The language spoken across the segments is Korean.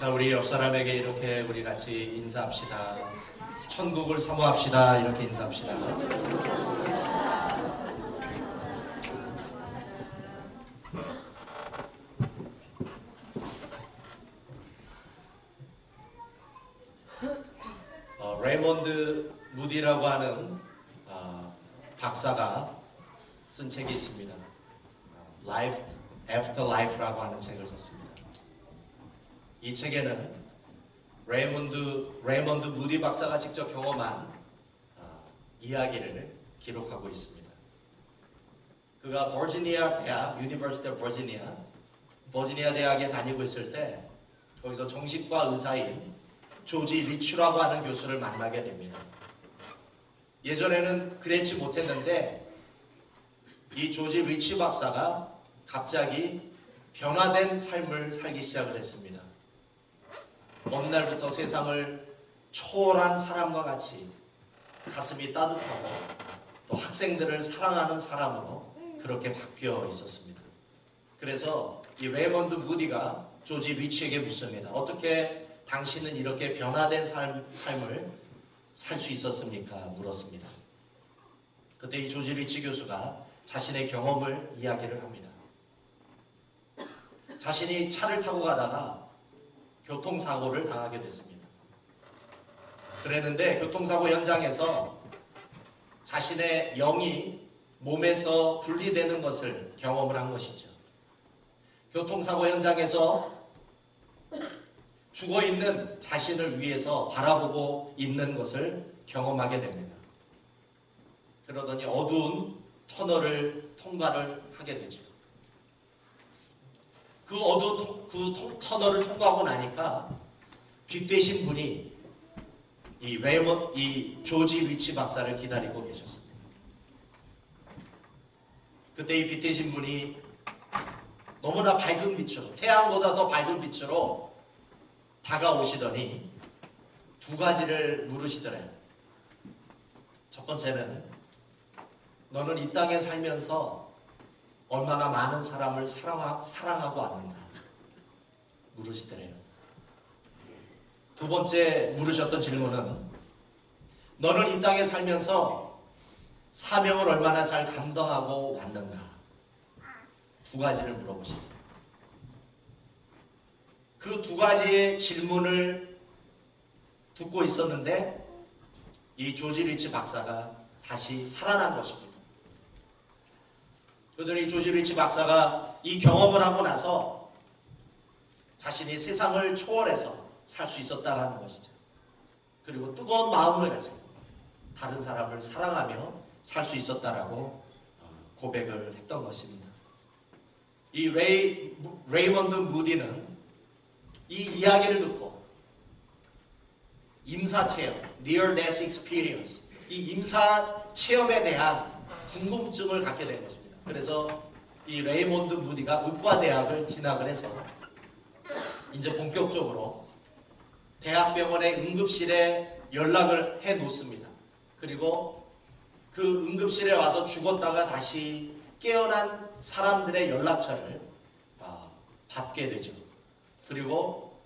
자, 우리 옆 사람에게 이렇게 우리 같이 인사합시다. 천국을 사모합시다. 이렇게 인사합시다. 레이먼드 무디라고 하는 박사가 쓴 책이 있습니다. Life After Life라고 하는 책을 썼습니다. 이 책에는 레이먼드 무디 박사가 직접 경험한 이야기를 기록하고 있습니다. 그가 버지니아 대학, 유니버시티 오브 버지니아 대학에 다니고 있을 때 거기서 정신과 의사인 조지 리츠라고 하는 교수를 만나게 됩니다. 예전에는 그렇지 못했는데 이 조지 리치 박사가 갑자기 변화된 삶을 살기 시작을 했습니다. 어느 날부터 세상을 초월한 사람과 같이 가슴이 따뜻하고 또 학생들을 사랑하는 사람으로 그렇게 바뀌어 있었습니다. 그래서 이 레이먼드 무디가 조지 리치에게 묻습니다. 어떻게 당신은 이렇게 변화된 삶을 살 수 있었습니까? 물었습니다. 그때 이 조지 리치 교수가 자신의 경험을 이야기를 합니다. 자신이 차를 타고 가다가 교통사고를 당하게 됐습니다. 그랬는데 교통사고 현장에서 자신의 영이 몸에서 분리되는 것을 경험을 한 것이죠. 교통사고 현장에서 죽어있는 자신을 위해서 바라보고 있는 것을 경험하게 됩니다. 그러더니 어두운 터널을 통과를 하게 되죠. 그 어두운 터널을 통과하고 나니까 빅되신 분이 이 조지 리치 박사를 기다리고 계셨습니다. 그때 이 빅되신 분이 너무나 밝은 빛으로, 태양보다 더 밝은 빛으로 다가오시더니 두 가지를 물으시더래요. 첫 번째는 너는 이 땅에 살면서 얼마나 많은 사람을 사랑하고 왔는가 물으시더래요. 두 번째 물으셨던 질문은 너는 이 땅에 살면서 사명을 얼마나 잘 감당하고 왔는가 두 가지를 물어보시더래요. 그 두 가지의 질문을 듣고 있었는데 이 조지 리치 박사가 다시 살아난 것입니다. 그러더니 조지 리치 박사가 이 경험을 하고 나서 자신이 세상을 초월해서 살 수 있었다는 것이죠. 그리고 뜨거운 마음을 가지고 다른 사람을 사랑하며 살 수 있었다라고 고백을 했던 것입니다. 이 레이먼드 무디는 이 이야기를 듣고 임사체험, Near Death Experience, 이 임사체험에 대한 궁금증을 갖게 된 것입니다. 그래서 이 레이먼드 무디가 의과대학을 진학을 해서 이제 본격적으로 대학병원의 응급실에 연락을 해 놓습니다. 그리고 그 응급실에 와서 죽었다가 다시 깨어난 사람들의 연락처를 받게 되죠. 그리고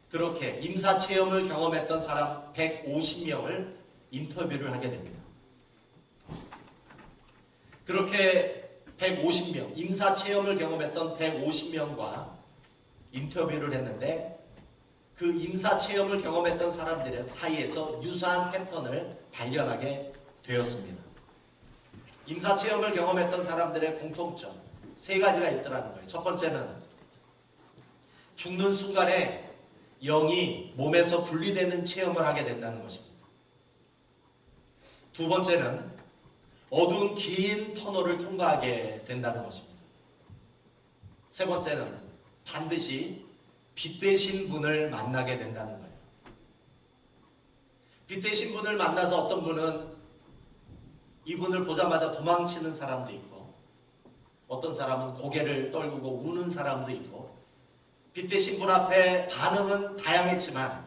그렇게 임사체험을 경험했던 사람 150명을 인터뷰를 하게 됩니다. 그렇게 150명, 임사체험을 경험했던 150명과 인터뷰를 했는데 그 임사체험을 경험했던 사람들 사이에서 유사한 패턴을 발견하게 되었습니다. 임사체험을 경험했던 사람들의 공통점 세 가지가 있더라는 거예요. 첫 번째는 죽는 순간에 영이 몸에서 분리되는 체험을 하게 된다는 것입니다. 두 번째는 어두운 긴 터널을 통과하게 된다는 것입니다. 세 번째는 반드시 빛 되신 분을 만나게 된다는 거예요. 빛 되신 분을 만나서 어떤 분은 이분을 보자마자 도망치는 사람도 있고 어떤 사람은 고개를 떨구고 우는 사람도 있고 빛 되신 분 앞에 반응은 다양했지만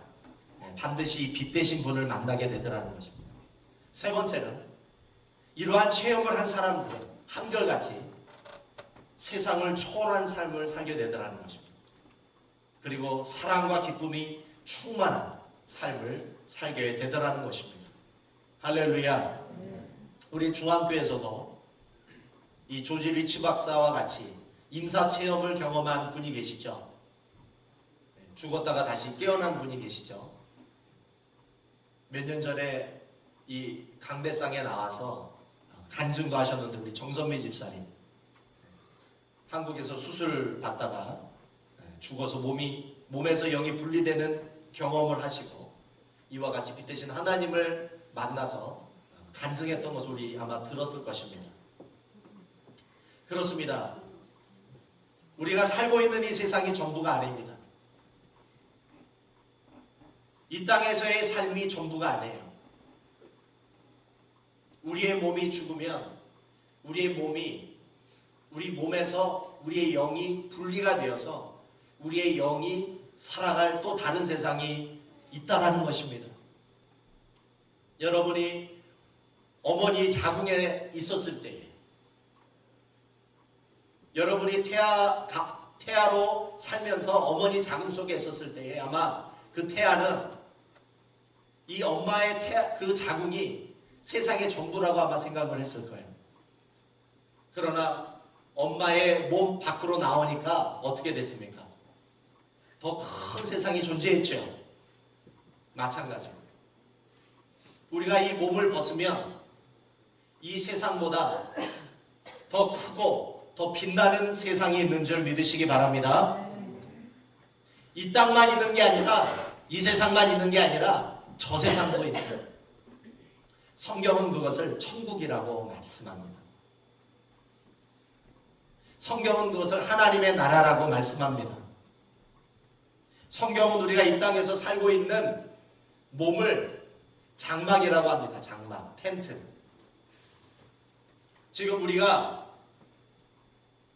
반드시 빛 되신 분을 만나게 되더라는 것입니다. 세 번째는 이러한 체험을 한 사람들은 한결같이 세상을 초월한 삶을 살게 되더라는 것입니다. 그리고 사랑과 기쁨이 충만한 삶을 살게 되더라는 것입니다. 할렐루야. 우리 중앙교회에서도 이 조지 리치 박사와 같이 임사 체험을 경험한 분이 계시죠. 죽었다가 다시 깨어난 분이 계시죠. 몇 년 전에 이 강대상에 나와서 간증도 하셨는데 우리 정선미 집사님 한국에서 수술 받다가 죽어서 몸에서 영이 분리되는 경험을 하시고 이와 같이 빛 대신 하나님을 만나서 간증했던 것을 우리 아마 들었을 것입니다. 그렇습니다. 우리가 살고 있는 이 세상이 전부가 아닙니다. 이 땅에서의 삶이 전부가 아니에요. 우리의 몸이 죽으면 우리 몸에서 우리의 영이 분리가 되어서 우리의 영이 살아갈 또 다른 세상이 있다라는 것입니다. 여러분이 어머니 자궁에 있었을 때에 여러분이 태아로 살면서 어머니 자궁 속에 있었을 때에 아마 그 태아는 이 엄마의 그 자궁이 세상의 전부라고 아마 생각을 했을 거예요. 그러나 엄마의 몸 밖으로 나오니까 어떻게 됐습니까? 더 큰 세상이 존재했죠. 마찬가지로 우리가 이 몸을 벗으면 이 세상보다 더 크고 더 빛나는 세상이 있는 줄 믿으시기 바랍니다. 이 땅만 있는 게 아니라 이 세상만 있는 게 아니라 저 세상도 있어요. 성경은 그것을 천국이라고 말씀합니다. 성경은 그것을 하나님의 나라라고 말씀합니다. 성경은 우리가 이 땅에서 살고 있는 몸을 장막이라고 합니다. 장막, 텐트. 지금 우리가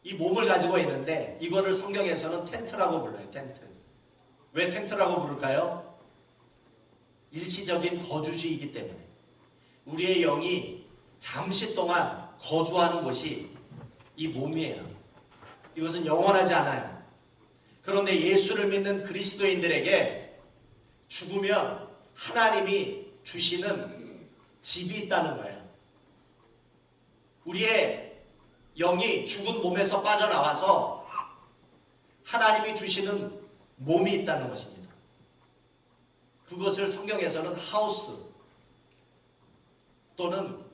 이 몸을 가지고 있는데 이거를 성경에서는 텐트라고 불러요. 텐트. 왜 텐트라고 부를까요? 일시적인 거주지이기 때문에 우리의 영이 잠시 동안 거주하는 곳이 이 몸이에요. 이것은 영원하지 않아요. 그런데 예수를 믿는 그리스도인들에게 죽으면 하나님이 주시는 집이 있다는 거예요. 우리의 영이 죽은 몸에서 빠져나와서 하나님이 주시는 몸이 있다는 것입니다. 그것을 성경에서는 하우스 또는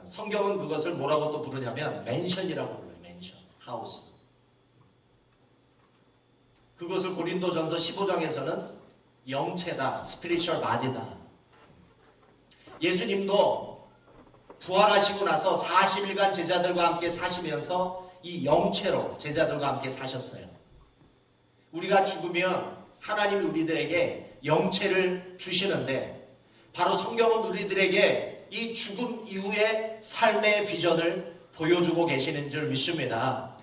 성경은 그것을 뭐라고 또 부르냐면 맨션이라고 불러요. 맨션, 하우스. 그것을 고린도전서 15장에서는 영체다, 스피리추얼 바디다. 예수님도 부활하시고 나서 40일간 제자들과 함께 사시면서 이 영체로 제자들과 함께 사셨어요. 우리가 죽으면 하나님이 우리들에게 영체를 주시는데 바로 성경은 우리들에게 이 죽음 이후의 삶의 비전을 보여주고 계시는 줄 믿습니다.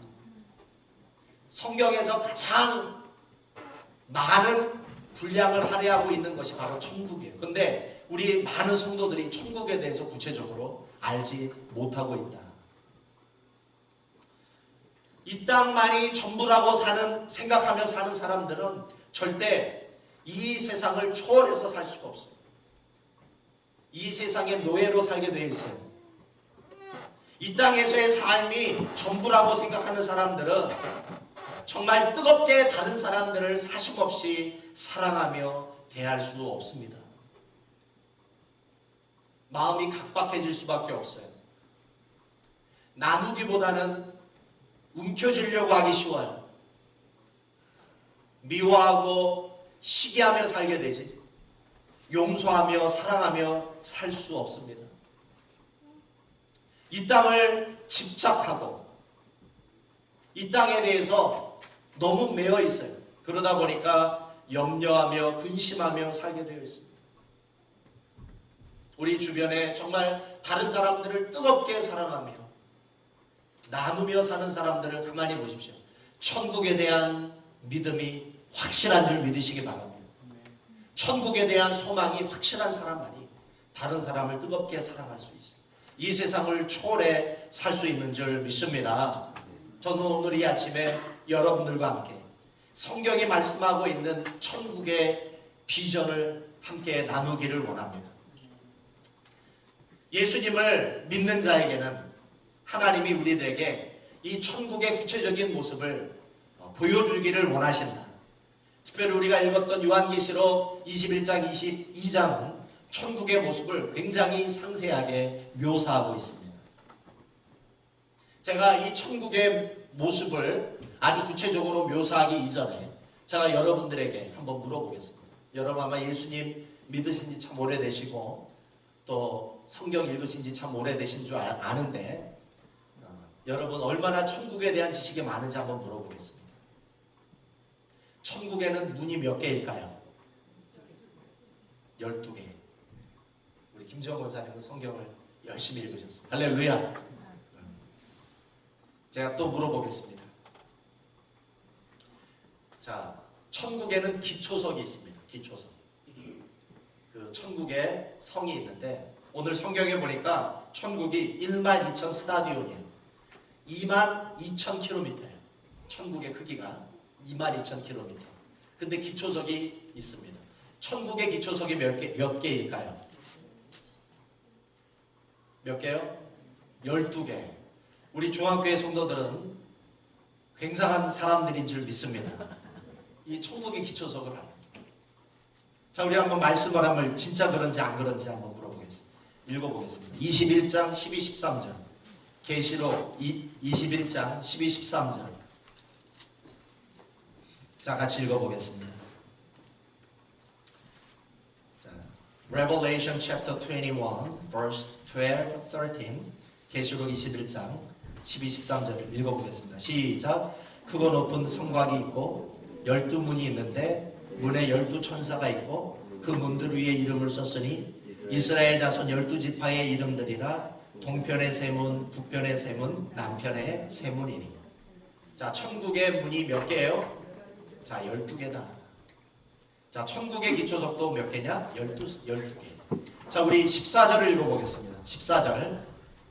성경에서 가장 많은 분량을 할애하고 있는 것이 바로 천국이에요. 그런데 우리 많은 성도들이 천국에 대해서 구체적으로 알지 못하고 있다. 이 땅만이 전부라고 생각하며 사는 사람들은 절대 이 세상을 초월해서 살 수가 없어요. 이 세상의 노예로 살게 되어 있어요. 이 땅에서의 삶이 전부라고 생각하는 사람들은 정말 뜨겁게 다른 사람들을 사심없이 사랑하며 대할 수 없습니다. 마음이 각박해질 수밖에 없어요. 나누기보다는 움켜쥐려고 하기 쉬워요. 미워하고 시기하며 살게 되지 용서하며 사랑하며 살 수 없습니다. 이 땅을 집착하고 이 땅에 대해서 너무 매여 있어요. 그러다 보니까 염려하며 근심하며 살게 되어 있습니다. 우리 주변에 정말 다른 사람들을 뜨겁게 사랑하며 나누며 사는 사람들을 가만히 보십시오. 천국에 대한 믿음이 확실한 줄 믿으시기 바랍니다. 천국에 대한 소망이 확실한 사람만이 다른 사람을 뜨겁게 사랑할 수 있어요. 이 세상을 초월해 살 수 있는 줄 믿습니다. 저는 오늘 이 아침에 여러분들과 함께 성경이 말씀하고 있는 천국의 비전을 함께 나누기를 원합니다. 예수님을 믿는 자에게는 하나님이 우리들에게 이 천국의 구체적인 모습을 보여주기를 원하신다. 특별히 우리가 읽었던 요한계시록 21장, 22장은 천국의 모습을 굉장히 상세하게 묘사하고 있습니다. 제가 이 천국의 모습을 아주 구체적으로 묘사하기 이전에 제가 여러분들에게 한번 물어보겠습니다. 여러분 아마 예수님 믿으신 지 참 오래되시고 또 성경 읽으신 지 참 오래되신 줄 아는데 여러분 얼마나 천국에 대한 지식이 많은지 한번 물어보겠습니다. 천국에는 문이 몇 개일까요? 12개. 우리 김정원 권사님은 성경을 열심히 읽으셨어요. 할렐루야. 제가 또 물어보겠습니다. 자, 천국에는 기초석이 있습니다. 기초석. 그 천국에 성이 있는데 오늘 성경에 보니까 천국이 12,000 스타디온이에요. 22,000km예요. 천국의 크기가 22,000km. 근데 기초석이 있습니다. 천국의 기초석이 몇 개일까요? 몇 개요? 12개. 우리 중앙교회 성도들은 굉장한 사람들인 줄 믿습니다. 이 천국의 기초석을 알아요. 자, 우리 한번 말씀을 한번 진짜 그런지 안 그런지 한번 물어보겠습니다. 읽어보겠습니다. 21장 12, 13절. 계시록 21장 12, 13절. 자, 같이 읽어보겠습니다. 자, Revelation chapter 21, verse 12, 13. 계시록 21장 12, 13절을 읽어보겠습니다. 시작. 크고 높은 성곽이 있고 12문이 있는데 문에 12천사가 있고 그 문들 위에 이름을 썼으니 이스라엘 자손 12지파의 이름들이라 동편의 세 문, 북편의 세 문, 남편의 세 문이니. 자, 천국의 문이 몇 개예요? 자, 12개다. 자, 천국의 기초석도 몇 개냐? 12개. 자, 우리 14절을 읽어보겠습니다. 14절,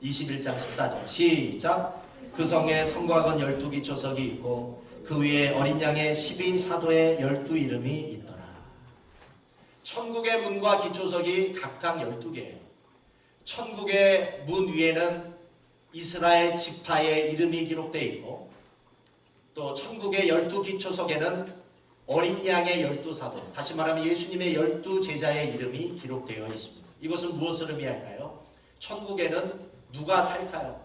21장 14절. 시작. 그 성에 성곽은 12기초석이 있고 그 위에 어린 양의 12사도의 12이름이 있더라. 천국의 문과 기초석이 각각 12개예요. 천국의 문 위에는 이스라엘 지파의 이름이 기록되어 있고 또 천국의 12기초석에는 어린 양의 12사도, 다시 말하면 예수님의 12제자의 이름이 기록되어 있습니다. 이것은 무엇을 의미할까요? 천국에는 누가 살까요?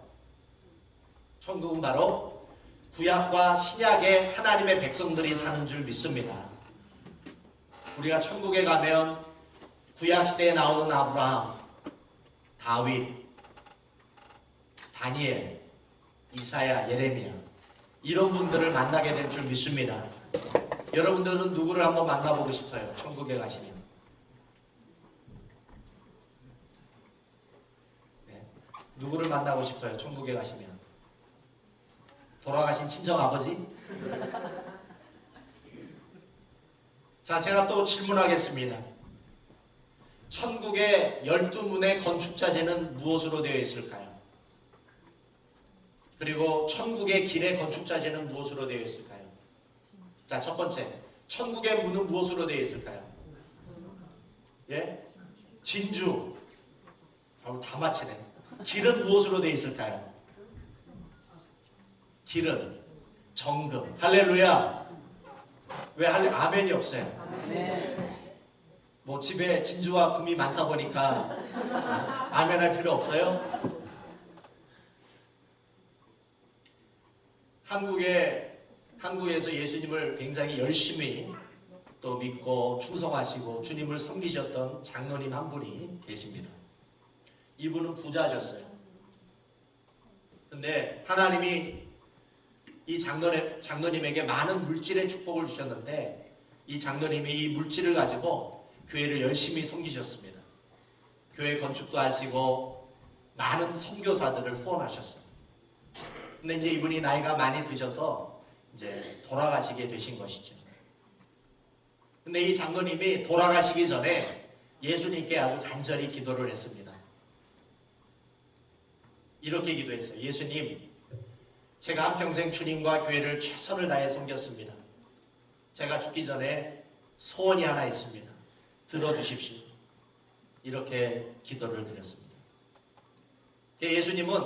천국은 바로 구약과 신약의 하나님의 백성들이 사는 줄 믿습니다. 우리가 천국에 가면 구약시대에 나오는 아브라함, 다윗, 다니엘, 이사야, 예레미야 이런 분들을 만나게 될 줄 믿습니다. 여러분들은 누구를 한번 만나보고 싶어요? 천국에 가시면. 네. 누구를 만나고 싶어요? 천국에 가시면. 돌아가신 친정 아버지? 자, 제가 또 질문하겠습니다. 천국의 12문의 건축자재는 무엇으로 되어 있을까요? 그리고 천국의 길의 건축자재는 무엇으로 되어 있을까요? 자, 첫 번째, 천국의 문은 무엇으로 되어 있을까요? 예? 진주. 다 맞히네. 길은 무엇으로 되어 있을까요? 길은 정금. 할렐루야. 왜 아멘이 없어요? 뭐 집에 진주와 금이 많다 보니까 아멘 할 필요 없어요? 한국에서 예수님을 굉장히 열심히 또 믿고 충성하시고 주님을 섬기셨던 장로님 한 분이 계십니다. 이분은 부자셨어요. 근데 하나님이 이 장로님에게 많은 물질의 축복을 주셨는데 이 장로님이 이 물질을 가지고 교회를 열심히 섬기셨습니다. 교회 건축도 하시고 많은 선교사들을 후원하셨어요. 근데 이제 이분이 나이가 많이 드셔서 이제 돌아가시게 되신 것이죠. 근데 이 장로님이 돌아가시기 전에 예수님께 아주 간절히 기도를 했습니다. 이렇게 기도했어요. 예수님, 제가 한평생 주님과 교회를 최선을 다해 섬겼습니다. 제가 죽기 전에 소원이 하나 있습니다. 들어주십시오. 이렇게 기도를 드렸습니다. 예수님은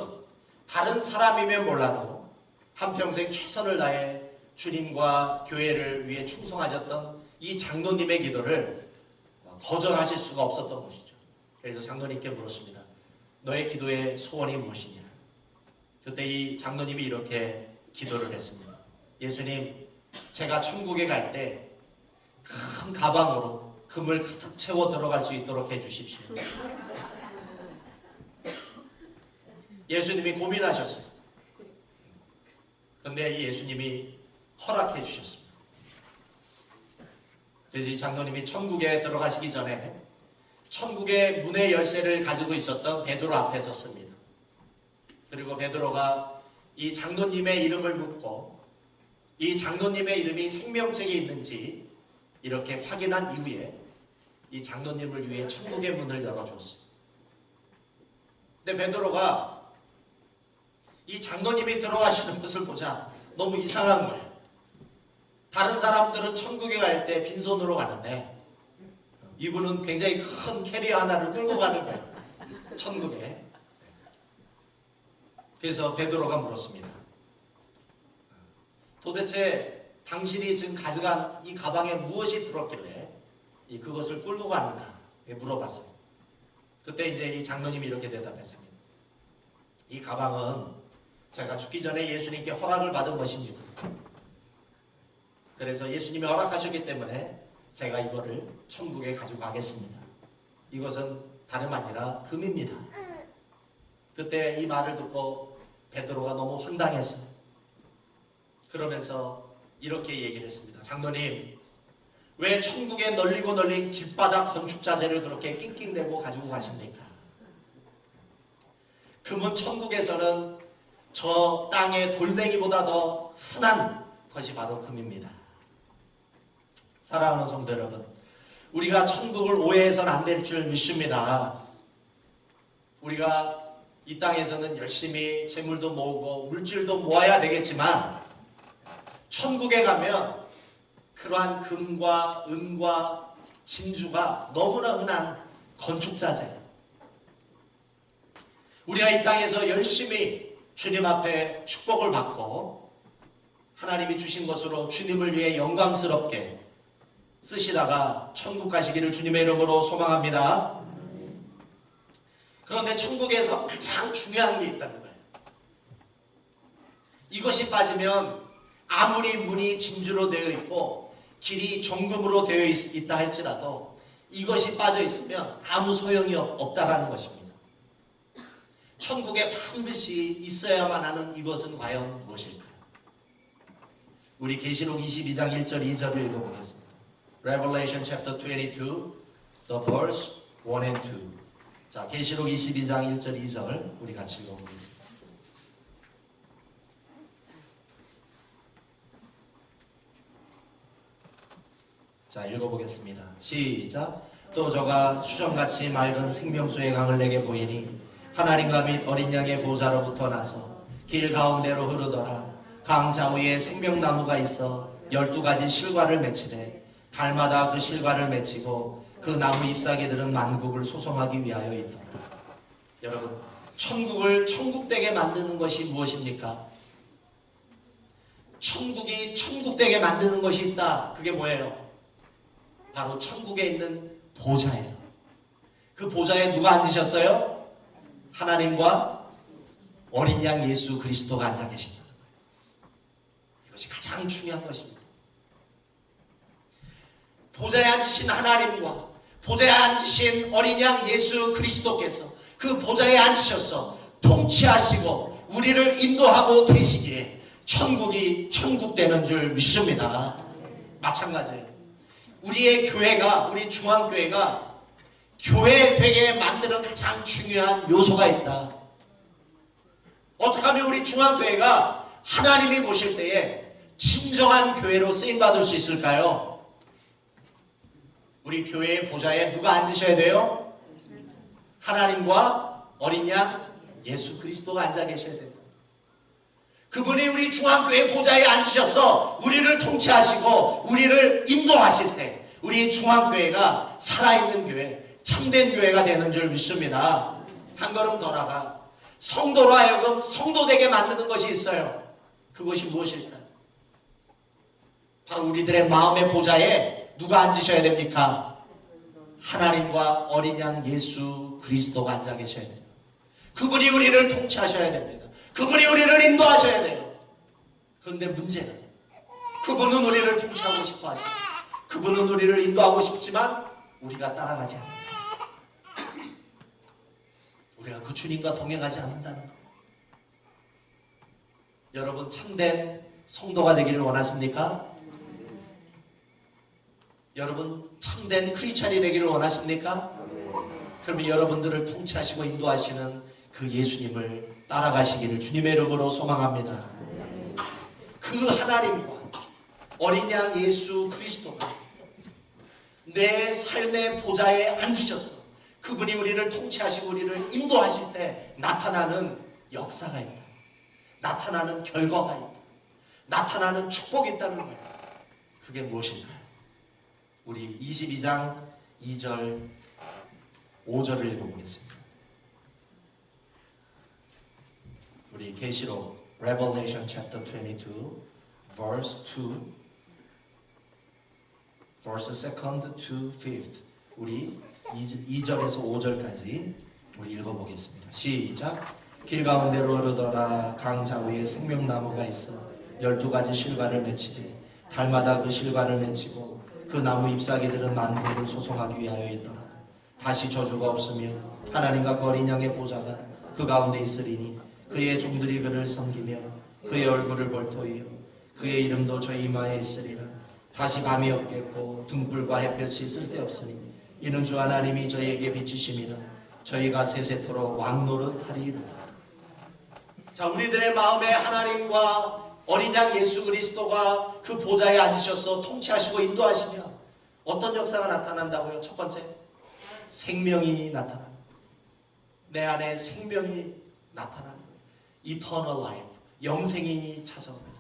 다른 사람이면 몰라도 한평생 최선을 다해 주님과 교회를 위해 충성하셨던 이 장로님의 기도를 거절하실 수가 없었던 것이죠. 그래서 장로님께 물었습니다. 너의 기도의 소원이 무엇이냐? 그때 이 장로님이 이렇게 기도를 했습니다. 예수님, 제가 천국에 갈 때 큰 가방으로 금을 가득 채워 들어갈 수 있도록 해주십시오. 예수님이 고민하셨어요. 그런데 이 예수님이 허락해 주셨습니다. 그래서 이 장로님이 천국에 들어가시기 전에 천국의 문의 열쇠를 가지고 있었던 베드로 앞에 섰습니다. 그리고 베드로가 이 장로님의 이름을 묻고 이 장로님의 이름이 생명책에 있는지 이렇게 확인한 이후에 이 장로님을 위해 천국의 문을 열어주었어요. 근데 베드로가 이 장로님이 들어가시는 것을 보자 너무 이상한 거예요. 다른 사람들은 천국에 갈 때 빈손으로 가는데 이분은 굉장히 큰 캐리어 하나를 끌고 가는 거예요. 천국에. 그래서 베드로가 물었습니다. 도대체 당신이 지금 가져간 이 가방에 무엇이 들었길래 그것을 끌고 가는가 물어봤어요. 그때 이제 이 장로님이 이렇게 대답했습니다. 이 가방은 제가 죽기 전에 예수님께 허락을 받은 것입니다. 그래서 예수님이 허락하셨기 때문에 제가 이거를 천국에 가지고 가겠습니다. 이것은 다름 아니라 금입니다. 그때 이 말을 듣고 베드로가 너무 황당했어요. 그러면서 이렇게 얘기를 했습니다. 장로님, 왜 천국에 널리고 널린 길바닥 건축자재를 그렇게 낑낑대고 가지고 가십니까? 금은 천국에서는 저 땅의 돌멩이보다 더 흔한 것이 바로 금입니다. 사랑하는 성도 여러분, 우리가 천국을 오해해서는 안 될 줄 믿습니다. 우리가 이 땅에서는 열심히 재물도 모으고 물질도 모아야 되겠지만 천국에 가면 그러한 금과 은과 진주가 너무나 흔한 건축자재예요. 우리가 이 땅에서 열심히 주님 앞에 축복을 받고 하나님이 주신 것으로 주님을 위해 영광스럽게 쓰시다가 천국 가시기를 주님의 이름으로 소망합니다. 그런데 천국에서 가장 중요한 게 있다는 거예요. 이것이 빠지면 아무리 문이 진주로 되어 있고 길이 정금으로 되어 있다 할지라도 이것이 빠져 있으면 아무 소용이 없다라는 것입니다. 천국에 반드시 있어야만 하는 이것은 과연 무엇일까요? 우리 계시록 22장 1절 2절을 읽어보겠습니다. Revelation chapter 22, the verse 1 and 2. 자, 계시록 22장 1절 2절 우리 같이 읽어보겠습니다. 자, 읽어보겠습니다. 시작. 또 저가 수정같이 맑은 생명수의 강을 내게 보이니 하나님과 및 어린 양의 보좌로부터 나서 길 가운데로 흐르더라. 강 좌우에 생명나무가 있어 12가지 실과를 맺히되 달마다 그 실과를 맺히고 그 나무 잎사귀들은 만국을 소송하기 위하여 있더라. 여러분, 천국을 천국되게 만드는 것이 무엇입니까? 천국이 천국되게 만드는 것이 있다. 그게 뭐예요? 바로 천국에 있는 보좌예요. 그 보좌에 누가 앉으셨어요? 하나님과 어린 양 예수 그리스도가 앉아 계신다는 거예요. 이것이 가장 중요한 것입니다. 보좌에 앉으신 하나님과 보좌에 앉으신 어린 양 예수 그리스도께서 그 보좌에 앉으셔서 통치하시고 우리를 인도하고 계시기에 천국이 천국되는 줄 믿습니다. 마찬가지예요. 우리의 교회가, 우리 중앙교회가 교회 되게 만드는 가장 중요한 요소가 있다. 어떻게 하면 우리 중앙교회가 하나님이 보실 때에 진정한 교회로 쓰임받을 수 있을까요? 우리 교회의 보좌에 누가 앉으셔야 돼요? 하나님과 어린 양 예수 그리스도가 앉아 계셔야 돼요. 그분이 우리 중앙교회 보좌에 앉으셔서 우리를 통치하시고 우리를 인도하실 때 우리 중앙교회가 살아있는 교회, 참된 교회가 되는 줄 믿습니다. 한 걸음 더 나가 성도로 하여금 성도되게 만드는 것이 있어요. 그것이 무엇일까요? 바로 우리들의 마음의 보좌에 누가 앉으셔야 됩니까? 하나님과 어린 양 예수 그리스도가 앉아 계셔야 돼요. 그분이 우리를 통치하셔야 됩니다. 그분이 우리를 인도하셔야 돼요. 그런데 문제는 그분은 우리를 통치하고 싶어 하시고 그분은 우리를 인도하고 싶지만 우리가 따라가지 않는다. 우리가 그 주님과 동행하지 않는다는 것. 여러분 참된 성도가 되기를 원하십니까? 여러분 참된 크리스찬이 되기를 원하십니까? 그러면 여러분들을 통치하시고 인도하시는 그 예수님을 따라가시기를 주님의 이름으로 소망합니다. 그 하나님과 어린 양 예수 그리스도가 내 삶의 보좌에 앉으셔서 그분이 우리를 통치하시고 우리를 인도하실 때 나타나는 역사가 있다. 나타나는 결과가 있다. 나타나는 축복이 있다는 거예요. 그게 무엇일까요? 우리 22장 2절 5절을 읽어보겠습니다. 우리 계시록 Revelation chapter 22 verse 2 verse 2nd to 5th 우리 2절에서 5절까지 우리 읽어보겠습니다. 시작. 길 가운데로 흐르더라. 강 좌우에 생명나무가 있어 12가지 실과를 맺히되 달마다 그 실과를 맺히고 그 나무 잎사귀들은 만국을 소송하기 위하여 있더라. 다시 저주가 없으며 하나님과 그 어린 양의 보좌가 그 가운데 있으리니 그의 종들이 그를 섬기며 그의 얼굴을 볼 터이요 그의 이름도 저 이마에 있으리라. 다시 밤이 없겠고 등불과 햇볕이 쓸데없으니 이는 주 하나님이 저희에게 비치심이라. 저희가 세세토록 왕노릇 하리이다. 자, 우리들의 마음에 하나님과 어린 양 예수 그리스도가 그 보좌에 앉으셔서 통치하시고 인도하시며 어떤 역사가 나타난다고요? 첫 번째, 생명이 나타납니다. 내 안에 생명이 나타나는 거예요. Eternal life, 영생이 찾아옵니다.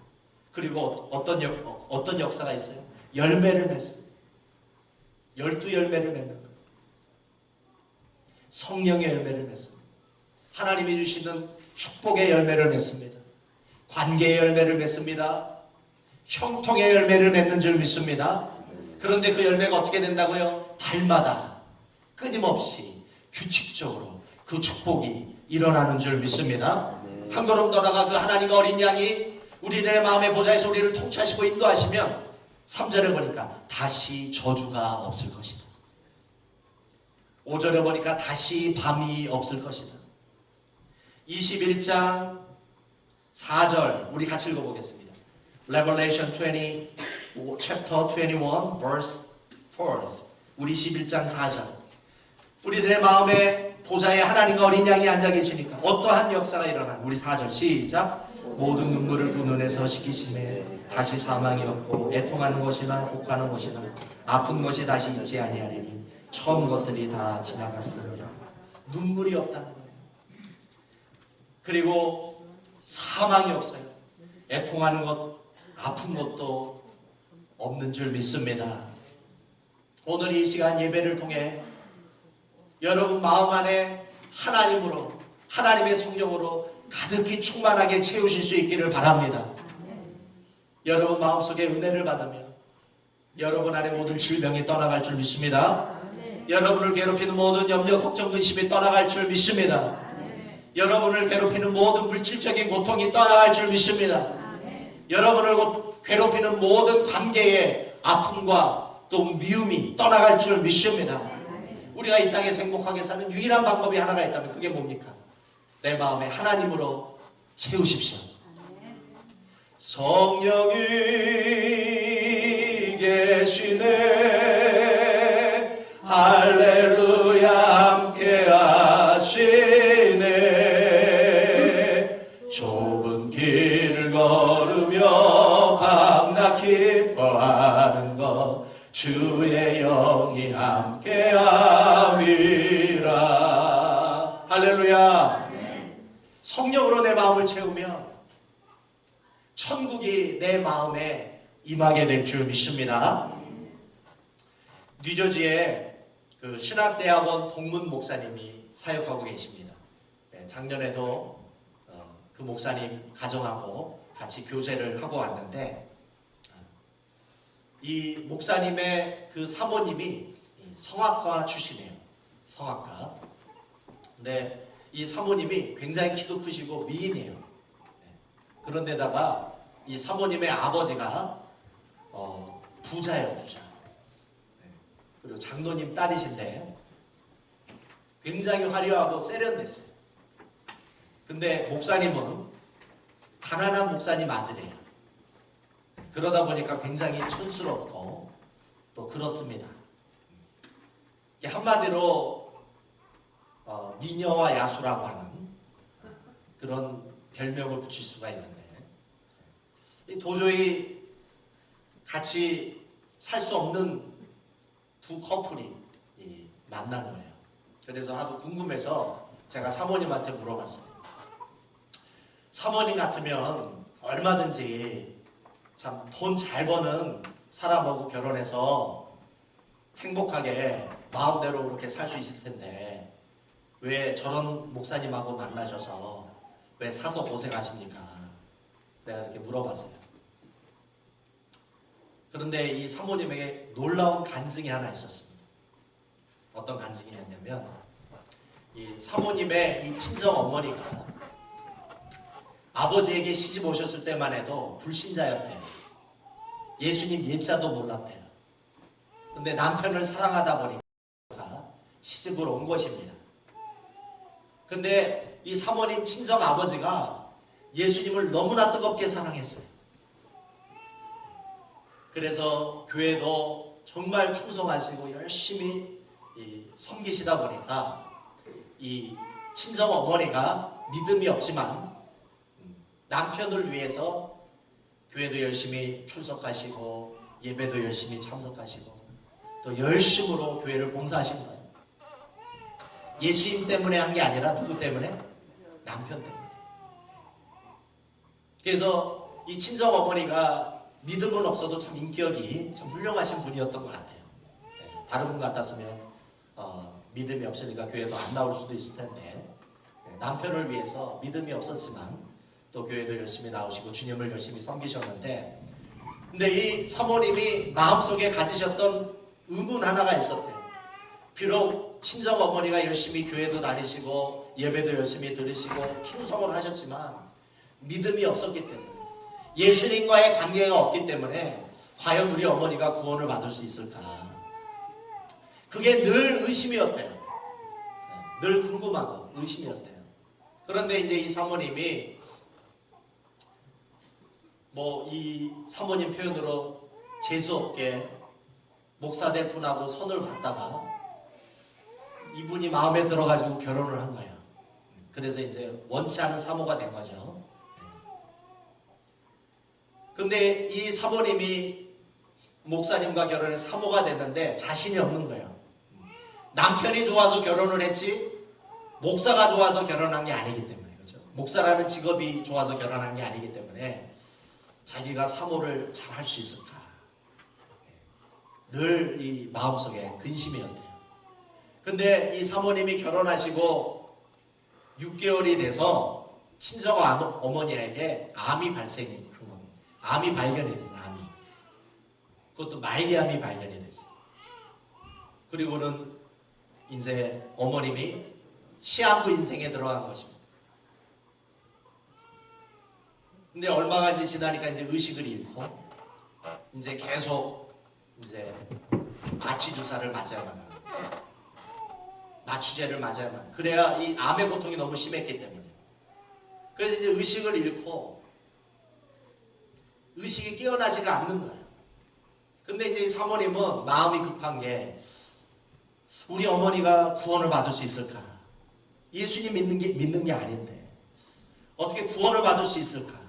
그리고 어떤 역사가 있어요? 열매를 맺습니다. 12열매를 맺는 거예요. 성령의 열매를 맺습니다. 하나님이 주시는 축복의 열매를 맺습니다. 관계의 열매를 맺습니다. 형통의 열매를 맺는 줄 믿습니다. 그런데 그 열매가 어떻게 된다고요? 달마다 끊임없이 규칙적으로 그 축복이 일어나는 줄 믿습니다. 한 걸음 더 나가 그 하나님과 어린 양이 우리들의 마음의 보좌에서 우리를 통치하시고 인도하시면 3절에 보니까 다시 저주가 없을 것이다. 5절에 보니까 다시 밤이 없을 것이다. 21장 4절 우리 같이 읽어보겠습니다. Revelation 20, chapter 21, verse 4. 우리 11장 4절. 우리들의 마음에 보좌에 하나님과 어린 양이 앉아 계시니까 어떠한 역사가 일어나? 우리 4절 시작. 모든 눈물을 그 눈에서 씻기심에 다시 사망이 없고 애통하는 것이나 혹하는 것이나 아픈 것이 다시 있지 아니하리니 처음 것들이 다 지나갔으리라. 눈물이 없다는 거예요. 그리고 사망이 없어요. 애통하는 것, 아픈 것도 없는 줄 믿습니다. 오늘 이 시간 예배를 통해 여러분 마음 안에 하나님으로, 하나님의 성령으로 가득히 충만하게 채우실 수 있기를 바랍니다. 여러분 마음속에 은혜를 받으며 여러분 안에 모든 질병이 떠나갈 줄 믿습니다. 여러분을 괴롭히는 모든 염려, 걱정, 근심이 떠나갈 줄 믿습니다. 여러분을 괴롭히는 모든 물질적인 고통이 떠나갈 줄 믿습니다. 여러분을 괴롭히는 모든 관계의 아픔과 또 미움이 떠나갈 줄 믿습니다. 우리가 이 땅에서 행복하게 사는 유일한 방법이 하나가 있다면 그게 뭡니까? 내 마음에 하나님으로 채우십시오. 성령이 계시네 할렐루야 함께 하시네 좁은 길을 걸으며 밤낮 기뻐하는 것 주의 영이 함께 함이라. 할렐루야. 성령으로 내 마음을 채우면 천국이 내 마음에 임하게 될 줄 믿습니다. 뉴저지에 그 신학대학원 동문 목사님이 사역하고 계십니다. 작년에도 그 목사님 가정하고 같이 교제를 하고 왔는데, 이 목사님의 그 사모님이 성악가 출신이에요. 성악가. 근데 이 사모님이 굉장히 키도 크시고 미인이에요. 그런데다가 이 사모님의 아버지가 부자예요, 부자. 그리고 장로님 딸이신데 굉장히 화려하고 세련됐어요. 근데 목사님은 가난한 목사님 아들이에요. 그러다 보니까 굉장히 촌스럽고 또 그렇습니다. 한마디로 미녀와 야수라고 하는 그런 별명을 붙일 수가 있는데, 도저히 같이 살 수 없는 두 커플이 만난 거예요. 그래서 하도 궁금해서 제가 사모님한테 물어봤어요. 사모님 같으면 얼마든지 참 돈 잘 버는 사람하고 결혼해서 행복하게 마음대로 그렇게 살 수 있을 텐데 왜 저런 목사님하고 만나셔서 왜 사서 고생하십니까? 내가 이렇게 물어봤어요. 그런데 이 사모님에게 놀라운 간증이 하나 있었습니다. 어떤 간증이었냐면, 이 사모님의 이 친정 어머니가 아버지에게 시집 오셨을 때만 해도 불신자였대요. 예수님 예자도 몰랐대요. 근데 남편을 사랑하다 보니까 시집을 온 것입니다. 근데 이 사모님 친정 아버지가 예수님을 너무나 뜨겁게 사랑했어요. 그래서 교회도 정말 충성하시고 열심히 섬기시다 보니까 이 친정 어머니가 믿음이 없지만 남편을 위해서 교회도 열심히 출석하시고 예배도 열심히 참석하시고 또 열심으로 교회를 봉사하신 거예요. 예수님 때문에 한 게 아니라 누구 때문에? 남편 때문에. 그래서 이 친정 어머니가 믿음은 없어도 참 인격이 참 훌륭하신 분이었던 것 같아요. 다른 분 같았으면 믿음이 없으니까 교회도 안 나올 수도 있을 텐데 남편을 위해서 믿음이 없었지만 또 교회도 열심히 나오시고 주님을 열심히 섬기셨는데, 근데 이 사모님이 마음속에 가지셨던 의문 하나가 있었대요. 비록 친정 어머니가 열심히 교회도 다니시고 예배도 열심히 들으시고 충성을 하셨지만 믿음이 없었기 때문에, 예수님과의 관계가 없기 때문에 과연 우리 어머니가 구원을 받을 수 있을까? 그게 늘 의심이었대요. 늘 궁금하고 의심이었대요. 그런데 이제 이 사모님이 이 사모님 표현으로 재수없게 목사 될 분하고 선을 봤다가 이분이 마음에 들어가지고 결혼을 한 거예요. 그래서 이제 원치 않은 사모가 된 거죠. 근데 이 사모님이 목사님과 결혼해 사모가 됐는데 자신이 없는 거예요. 남편이 좋아서 결혼을 했지 목사가 좋아서 결혼한 게 아니기 때문에, 그렇죠? 목사라는 직업이 좋아서 결혼한 게 아니기 때문에 자기가 사모를 잘 할 수 있을까? 늘 이 마음속에 근심이었대요. 근데 이 사모님이 결혼하시고 6개월이 돼서 친정 어머니에게 암이 발생한 겁니다. 암이 발견이 됐어요. 암이. 그것도 말기암이 발견이 됐어요. 그리고는 이제 어머님이 시한부 인생에 들어간 것입니다. 근데 얼마가 이제 지나니까 이제 의식을 잃고 이제 계속 이제 마취 주사를 맞아야만 합니다. 마취제를 맞아야만 합니다. 그래야 이 암의 고통이 너무 심했기 때문에. 그래서 이제 의식을 잃고 의식이 깨어나지가 않는 거예요. 근데 이제 이 사모님은 마음이 급한 게 우리 어머니가 구원을 받을 수 있을까? 예수님 믿는 게 아닌데 어떻게 구원을 받을 수 있을까?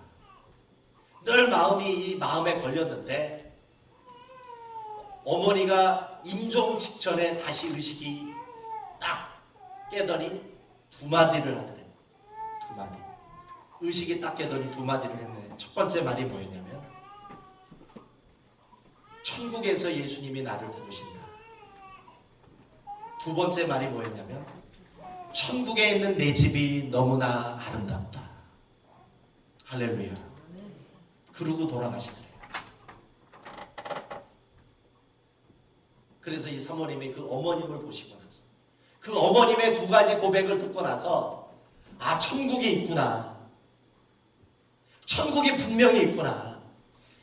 늘 마음이 이 마음에 걸렸는데 어머니가 임종 직전에 다시 의식이 딱 깨더니 두 마디를 하더래요. 두 마디. 의식이 딱 깨더니 두 마디를 했네. 첫 번째 말이 뭐였냐면 천국에서 예수님이 나를 부르신다. 두 번째 말이 뭐였냐면 천국에 있는 내 집이 너무나 아름답다. 할렐루야. 그러고 돌아가시더래요. 그래서 이 사모님이 그 어머님을 보시고 나서 그 어머님의 두 가지 고백을 듣고 나서 아, 천국이 있구나. 천국이 분명히 있구나.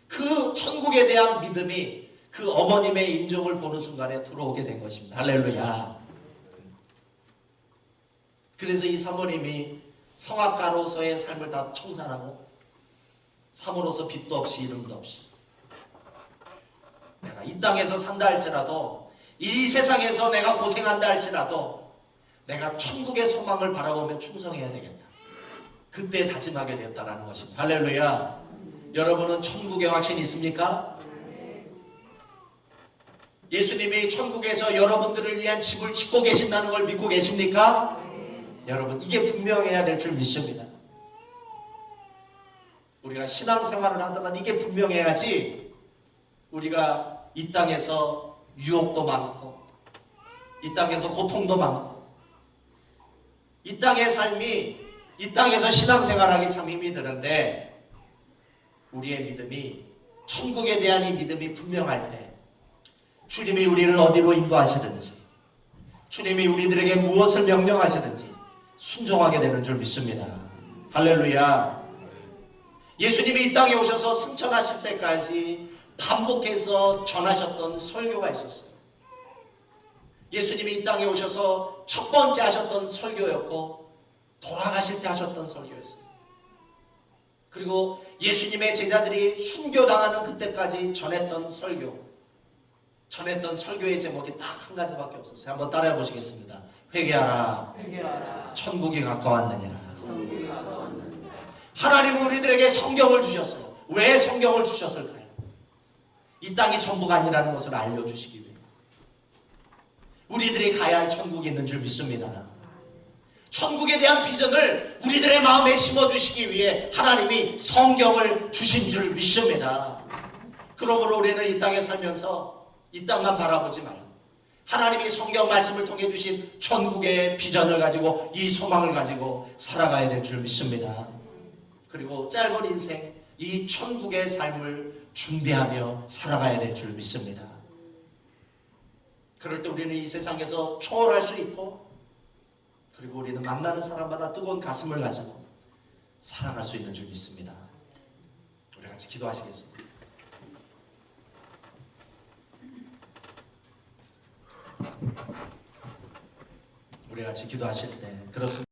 그 천국에 대한 믿음이 그 어머님의 인종을 보는 순간에 들어오게 된 것입니다. 할렐루야. 그래서 이 사모님이 성악가로서의 삶을 다 청산하고 사모로서 빚도 없이 이름도 없이 내가 이 땅에서 산다 할지라도 이 세상에서 내가 고생한다 할지라도 내가 천국의 소망을 바라보며 충성해야 되겠다. 그때 다짐하게 되었다는 것입니다. 할렐루야. 여러분은 천국의 확신이 있습니까? 예수님이 천국에서 여러분들을 위한 집을 짓고 계신다는 걸 믿고 계십니까? 여러분, 이게 분명해야 될 줄 믿습니다. 우리가 신앙생활을 하다가 이게 분명해야지 우리가 이 땅에서 유혹도 많고 이 땅에서 고통도 많고 이 땅의 삶이 이 땅에서 신앙생활하기 참 힘이 드는데 우리의 믿음이 천국에 대한 이 믿음이 분명할 때 주님이 우리를 어디로 인도하시든지 주님이 우리들에게 무엇을 명령하시든지 순종하게 되는 줄 믿습니다. 할렐루야. 예수님이 이 땅에 오셔서 승천하실 때까지 반복해서 전하셨던 설교가 있었어요. 예수님이 이 땅에 오셔서 첫 번째 하셨던 설교였고 돌아가실 때 하셨던 설교였어요. 그리고 예수님의 제자들이 순교당하는 그때까지 전했던 설교의 제목이 딱 한 가지밖에 없었어요. 한번 따라해 보시겠습니다. 회개하라. 회개하라. 천국이 가까웠느니라. 천국이 가까웠느니라. 하나님은 우리들에게 성경을 주셨어요. 왜 성경을 주셨을까요? 이 땅이 전부가 아니라는 것을 알려주시기 위해. 우리들이 가야 할 천국이 있는 줄 믿습니다. 천국에 대한 비전을 우리들의 마음에 심어주시기 위해 하나님이 성경을 주신 줄 믿습니다. 그러므로 우리는 이 땅에 살면서 이 땅만 바라보지 말고 하나님이 성경 말씀을 통해 주신 천국의 비전을 가지고 이 소망을 가지고 살아가야 될 줄 믿습니다. 그리고 짧은 인생 이 천국의 삶을 준비하며 살아가야 될 줄 믿습니다. 그럴 때 우리는 이 세상에서 초월할 수 있고 그리고 우리는 만나는 사람마다 뜨거운 가슴을 가지고 살아갈 수 있는 줄 믿습니다. 우리 같이 기도하시겠습니다. 우리 같이 기도하실 때 그렇습니다.